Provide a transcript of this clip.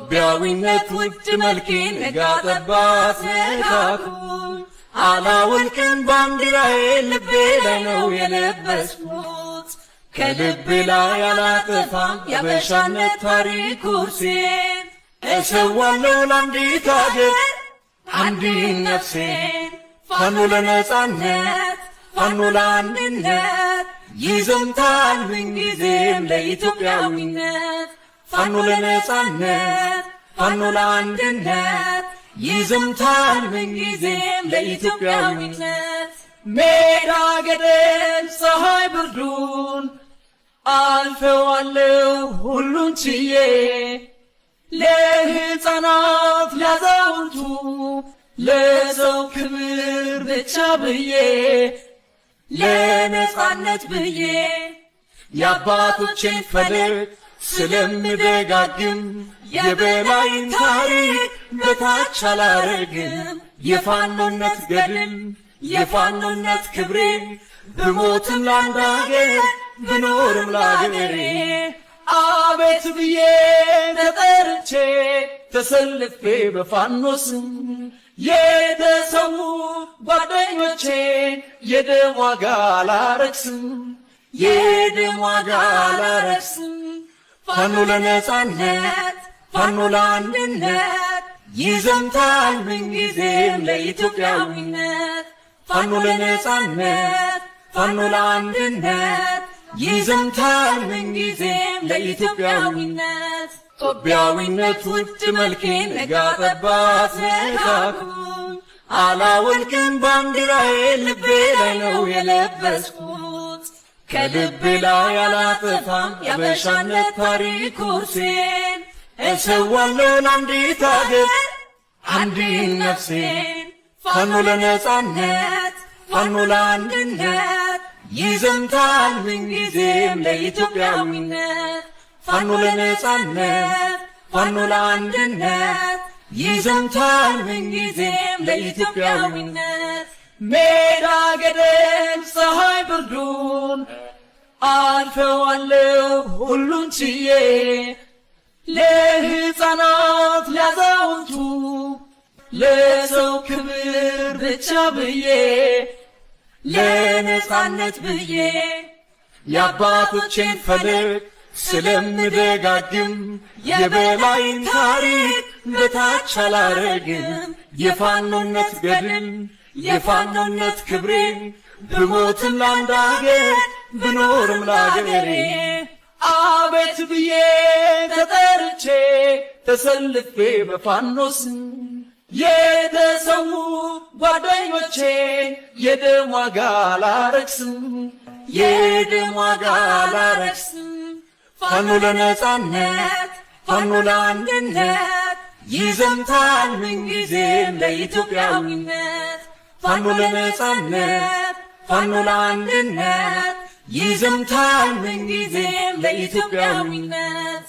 ኢትዮጵያዊነት ውድ መልኬን ነጋጠባት ነካኩኝ አላወልቅም ባንዲራዬ ልቤ ላይ ነው የለበስኩት ከልቤ ላይ አላጠፋም የአበሻነት ታሪክ ኩርሴን እሰዋለሁ ለአንዲት አገር አንዲት ነፍሴን ፋኖ ለነጻነት ፋኖ ለአንድነት ይዘምታል ምንጊዜም ለኢትዮጵያዊነት ፋኖ ለነጻነት ፋኖ ለአንድነት ይዘምታል ምንጊዜም ለኢትዮጵያዊነት ሜዳ ገደል ፀሐይ ብርዱን አልፈዋለሁ ሁሉን ችዬ ለሕፃናት ላዛውንቱ ለሰው ክብር ብቻ ብዬ ለነጻነት ብዬ የአባቶቼን ፈለግ ስለምደጋግም የበላይን ታሪክ በታች አላረግም የፋኖነት ገድል የፋኖነት ክብሬ ብሞትም ለአንድ አገር ብኖርም ለአገሬ አቤት ብዬ ተጠርቼ ተሰልፌ በፋኖስም የተሰዉ ጓደኞቼ የደም ዋጋ አላረክስም የደም ዋጋ አላረክስም ፋኖ ለነጻነት ፋኖ ለአንድነት ይዘምታል ምንጊዜም ለኢትዮጵያዊነት ፋኖ ለነጻነት ፋኖ ለአንድነት ይዘምታል ምንጊዜም ለኢትዮጵያዊነት ኢትዮጵያዊነት ውድ መልኬን ነጋጠባት ነካኩኝ አላወልቅም ባንዲራዬ ልቤ ላይ ነው የለበስኩት ከልቤ ላይ አላጠፋም የአበሻነት ታሪክ ኩርሴን እሰዋለሁ ለአንዲት አገር አንዲት ነፍሴን ፋኖ ለነጻነት ፋኖ ለአንድነት ይዘምታል ምንጊዜም ለኢትዮጵያዊነት ፋኖ ለነጻነት ፋኖ ለአንድነት ይዘምታል ምንጊዜም ለኢትዮጵያዊነት ሜዳ ገደል ፀሐይ ብርዱን አልፈዋለሁ ሁሉን ችዬ ለሕፃናት ላዛውንቱ ለሰው ክብር ብቻ ብዬ ለነጻነት ብዬ የአባቶቼን ፈለግ ስለምደጋግም የበላይን ታሪክ በታች አላረግም የፋኖነት ገድል የፋኖነት ክብሬ ብሞትም ለአንድ አገር ብኖርም ለአገሬ አቤት ብዬ ተጠርቼ ተሰልፌ በፋኖስም የተሰዉ ጓደኞቼ የደም ዋጋ አላረክስም የደም ዋጋ አላረክስም ፋኖ ለነጻነት ፋኖ ለአንድነት ይዘምታል ምንጊዜም ለኢትዮጵያዊነት ፋኖ ለነጻነት ፋኖ ለአንድነት ይዘምታል ምንጊዜም ለኢትዮጵያዊነት